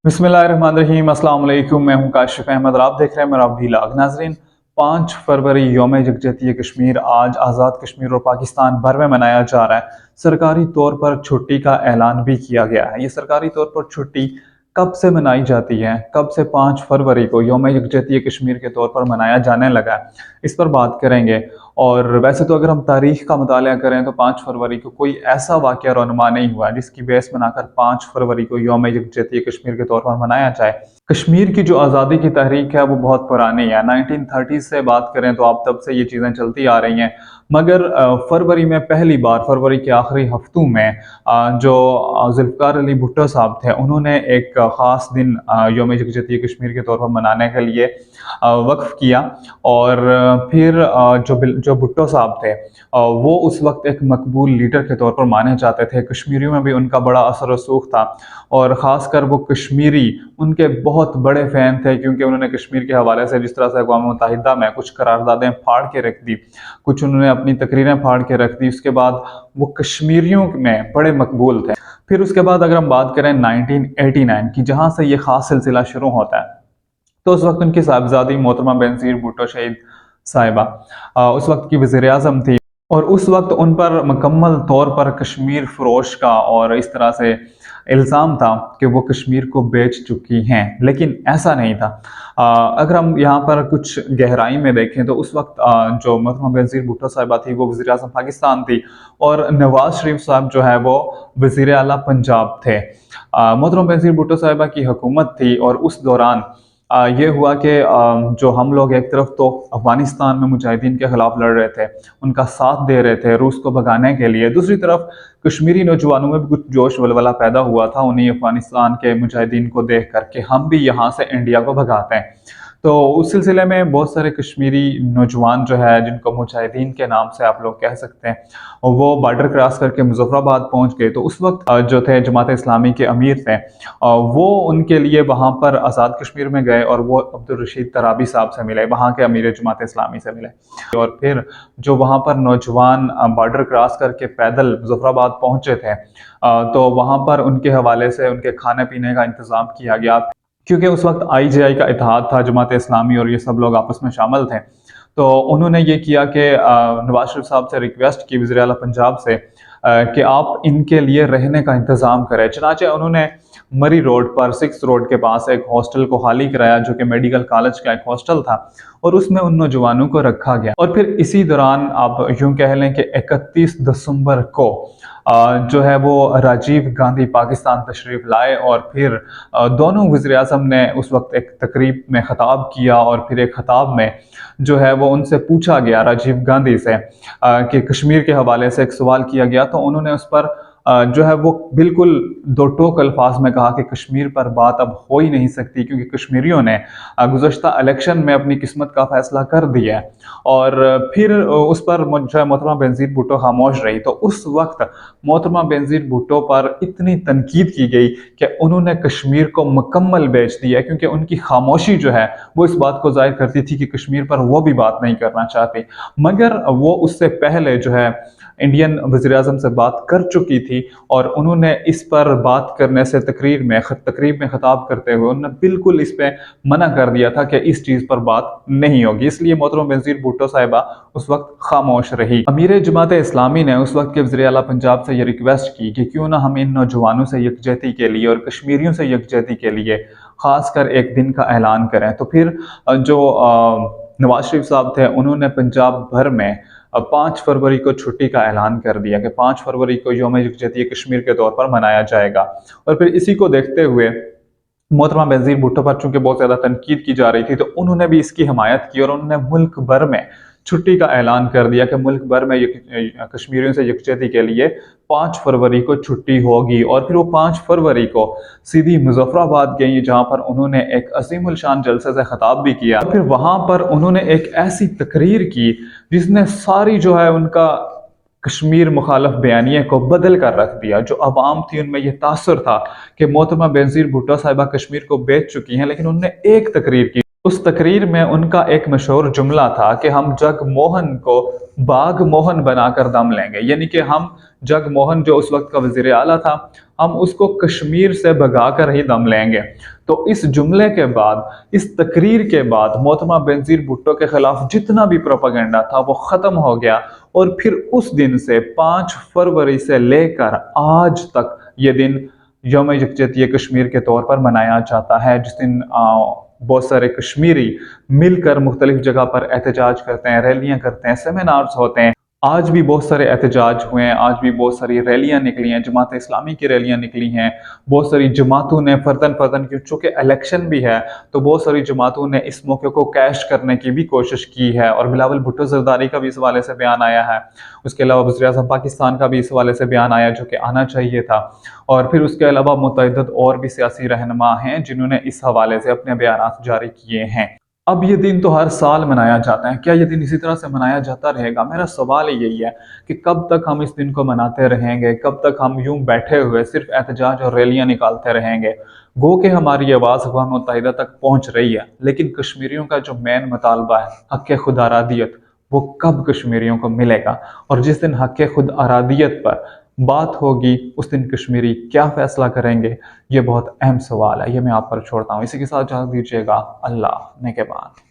बिस्मिल्लाहिर्रहमानिर्रहीम। अस्सलाम वालेकुम। मैं हूं काशिफ अहमद और आप देख रहे हैं मेरा व्लॉग। नाजरीन, 5 फरवरी यौम यकजहती कश्मीर आज आज़ाद कश्मीर और पाकिस्तान भर में मनाया जा रहा है। सरकारी तौर पर छुट्टी का ऐलान भी किया गया है। ये सरकारी तौर पर छुट्टी कब से मनाई जाती है, कब से 5 फरवरी को यौम यकजहती कश्मीर के तौर पर मनाया जाने लगा है, इस पर बात करेंगे। और वैसे तो अगर हम तारीख का मुताला करें तो 5 फरवरी को कोई ऐसा वाक़या रौनमा नहीं हुआ जिसकी बेस बनाकर 5 फरवरी को यौम यकजहती कश्मीर के तौर पर मनाया जाए। कश्मीर की जो आज़ादी की तहरीक है वो बहुत पुरानी है। 1930 से बात करें तो आप तब से ये चीज़ें चलती आ रही हैं। मगर फरवरी में पहली बार, फरवरी के आखिरी हफ्तों में जो ज़ुल्फ़िकार अली भुट्टो साहब थे, उन्होंने एक ख़ास दिन यौम यकजहती कश्मीर के तौर पर मनाने के लिए वक्फ़ किया। और फिर जो भुट्टो साहब थे, वो उस वक्त एक मकबूल लीडर के तौर पर माने जाते थे। कश्मीरियों में भी उनका बड़ा असर रसूख था और ख़ासकर वो कश्मीरी उनके बहुत बड़े फ़ैन थे, क्योंकि उन्होंने कश्मीर के हवाले से जिस तरह से अक़वाम मुत्तहिदा में कुछ करारदादें फाड़ के रख दी, कुछ उन्होंने अपनी तकरीरें फाड़ के रख दी, उसके बाद वो कश्मीरियों में बड़े मकबूल थे। फिर उसके बाद अगर हम बात करें 1989 की, जहाँ से ये ख़ास सिलसिला शुरू होता है, तो उस वक्त उनकी साहबजादी मोहतरमा बेनज़ीर भुट्टो शहीद साहिबा उस वक्त की वज़ीर आज़म थी। और उस वक्त उन पर मुकम्मल तौर पर कश्मीर फ़रोश का और इस तरह से इल्ज़ाम था कि वो कश्मीर को बेच चुकी हैं, लेकिन ऐसा नहीं था। अगर हम यहाँ पर कुछ गहराई में देखें तो उस वक्त जो मोहतरमा बेनज़ीर भुट्टो साहिबा थी वो वज़ीर आज़म पाकिस्तान थी और नवाज़ शरीफ साहब जो है वो वज़ीर आला पंजाब थे। मोहतरमा बेनज़ीर भुट्टो साहिबा की हुकूमत थी और उस दौरान ये हुआ कि जो हम लोग एक तरफ तो अफ़गानिस्तान में मुजाहिदीन के ख़िलाफ़ लड़ रहे थे, उनका साथ दे रहे थे रूस को भगाने के लिए, दूसरी तरफ कश्मीरी नौजवानों में भी कुछ जोश वलवला पैदा हुआ था उन्हीं अफ़गानिस्तान के मुजाहिदीन को देख कर के हम भी यहाँ से इंडिया को भगाते हैं। तो उस सिलसिले में बहुत सारे कश्मीरी नौजवान जो है, जिनको मुजाहिदीन के नाम से आप लोग कह सकते हैं, और वो बॉर्डर क्रॉस करके मुज़फ़्फ़राबाद पहुंच गए। तो उस वक्त जो थे जमात इस्लामी के अमीर थे, वो उनके लिए वहाँ पर आज़ाद कश्मीर में गए और वो अब्दुल रशीद तराबी साहब से मिले, वहाँ के अमीर जमात इस्लामी से मिले। और फिर जो वहाँ पर नौजवान बॉर्डर क्रॉस करके पैदल मुज़फ़्फ़राबाद पहुँचे थे, तो वहाँ पर उनके हवाले से उनके खाने पीने का इंतज़ाम किया गया, क्योंकि उस वक्त IJI का इत्तेहाद था, जमात इस्लामी और ये सब लोग आपस में शामिल थे। तो उन्होंने ये किया कि नवाज शरीफ साहब से रिक्वेस्ट की, वज़ीर आला पंजाब से, कि आप इनके लिए रहने का इंतज़ाम करें। चनाचे उन्होंने मरी रोड पर 6 रोड के पास एक हॉस्टल को खाली कराया, जो कि मेडिकल कॉलेज का एक हॉस्टल था, और उसमें उन नौजवानों को रखा गया। और फिर इसी दौरान आप यूँ कह लें कि 31 दिसंबर को जो है वो राजीव गांधी पाकिस्तान तशरीफ़ लाए और फिर दोनों वज़ीर आज़म ने उस वक्त एक तकरीब में ख़िताब किया। और फिर एक ख़िताब में जो है वो उनसे पूछा गया, राजीव गांधी से, कि कश्मीर के हवाले से एक सवाल किया गया, तो उन्होंने उस पर जो है वो बिल्कुल दो टोक अल्फाज में कहा कि कश्मीर पर बात अब हो ही नहीं सकती, क्योंकि कश्मीरियों ने गुज़श्ता इलेक्शन में अपनी किस्मत का फैसला कर दिया है। और फिर उस पर जो है मोहतरमा बेनज़ीर भुट्टो खामोश रही। तो उस वक्त मोहतरमा बेनज़ीर भुट्टो पर इतनी तनकीद की गई कि उन्होंने कश्मीर को मुकम्मल बेच दिया, क्योंकि उनकी खामोशी जो है वो इस बात को ज़ाहिर करती थी कि कश्मीर पर वो भी बात नहीं करना चाहती। मगर वो उससे पहले जो है इंडियन वज़ीर आज़म से बात कर चुकी थी और उन्होंने इस पर बात करने से तकरीब में ख़िताब करते हुए उन्होंने बिल्कुल इस पे मना कर दिया था कि इस चीज़ पर बात नहीं होगी। इसलिए मोहतरमा बेनज़ीर भुट्टो साहिबा उस वक्त खामोश रही। अमीर जमात इस्लामी ने उस वक्त के वज़ीर आला पंजाब से ये रिक्वेस्ट की कि क्यों ना हम इन नौजवानों से यकजहती के लिए और कश्मीरियों से यकजहती के लिए ख़ासकर एक दिन का ऐलान करें। तो फिर जो नवाज शरीफ साहब थे, उन्होंने पंजाब भर में 5 फरवरी को छुट्टी का ऐलान कर दिया कि 5 फरवरी को यौम यकजहती कश्मीर के तौर पर मनाया जाएगा। और फिर इसी को देखते हुए मोहतरमा बेनज़ीर भुट्टो पर चूंकि बहुत ज़्यादा तनकीद की जा रही थी, तो उन्होंने भी इसकी हिमायत की और उन्होंने मुल्क भर में छुट्टी का ऐलान कर दिया कि मुल्क भर में कश्मीरियों से यकजहती के लिए 5 फरवरी को छुट्टी होगी। और फिर वो 5 फरवरी को सीधी मुज़फ़्फ़राबाद गई, जहाँ पर उन्होंने एक अज़ीमुल शान जलसे से ख़िताब भी किया। फिर वहाँ पर उन्होंने एक ऐसी तकरीर की जिसने सारी जो है उनका कश्मीर मुखालफ बयानिए को बदल कर रख दिया। जो अवाम थी उनमें यह तासुर था कि मोहतरमा बेनज़ीर भुट्टो साहिबा कश्मीर को बेच चुकी हैं, लेकिन उन्होंने एक तकरीर की उस तकरीर में उनका एक मशहूर जुमला था कि हम जगमोहन को बागमोहन बनाकर दम लेंगे, यानी कि हम जगमोहन जो उस वक्त का वजीर आला था, हम उसको कश्मीर से भगा कर ही दम लेंगे। तो इस जुमले के बाद, इस तकरीर के बाद मोहतरमा बेनज़ीर भुट्टो के खिलाफ जितना भी प्रोपेगेंडा था वो ख़त्म हो गया। और फिर उस दिन से 5 फरवरी से लेकर आज तक ये दिन यौम यकजहती कश्मीर के तौर पर मनाया जाता है, जिस दिन बहुत सारे कश्मीरी मिलकर मुख्तलिफ जगह पर एहतजाज करते हैं, रैलियां करते हैं, सेमिनार्स होते हैं। आज भी बहुत सारे एहतजाज हुए हैं, आज भी बहुत सारी रैलियां निकली हैं, जमात इस्लामी की रैलियां निकली हैं, बहुत सारी जमातों ने फर्दन फर्दन की, चूँकि इलेक्शन भी है तो बहुत सारी जमातों ने इस मौके को कैश करने की भी कोशिश की है। और बिलावल भुट्टो जरदारी का भी इस हवाले से बयान आया है, उसके अलावा वज़ीर आज़म पाकिस्तान का भी इस हवाले से बयान आया जो कि आना चाहिए था। और फिर उसके अलावा मुतअद्दिद और भी सियासी रहनुमा हैं जिन्होंने इस हवाले से अपने बयान जारी किए हैं। अब ये दिन तो हर साल मनाया जाता है, क्या ये दिन इसी तरह से मनाया जाता रहेगा? मेरा सवाल यही है कि कब तक हम इस दिन को मनाते रहेंगे, कब तक हम यूं बैठे हुए सिर्फ एहतजाज और रैलियां निकालते रहेंगे? गो कि हमारी आवाज़ अक़वाम मुत्तहिदा तक पहुंच रही है, लेकिन कश्मीरियों का जो मेन मुतालबा है हक़ खुद आरादियत, वो कब कश्मीरियों को मिलेगा? और जिस दिन हक़ खुद आरादियत पर बात होगी उस दिन कश्मीरी क्या फैसला करेंगे? ये बहुत अहम सवाल है, ये मैं आप पर छोड़ता हूँ। इसी के साथ इजाज़त दीजिएगा। अल्लाह ने के बाद।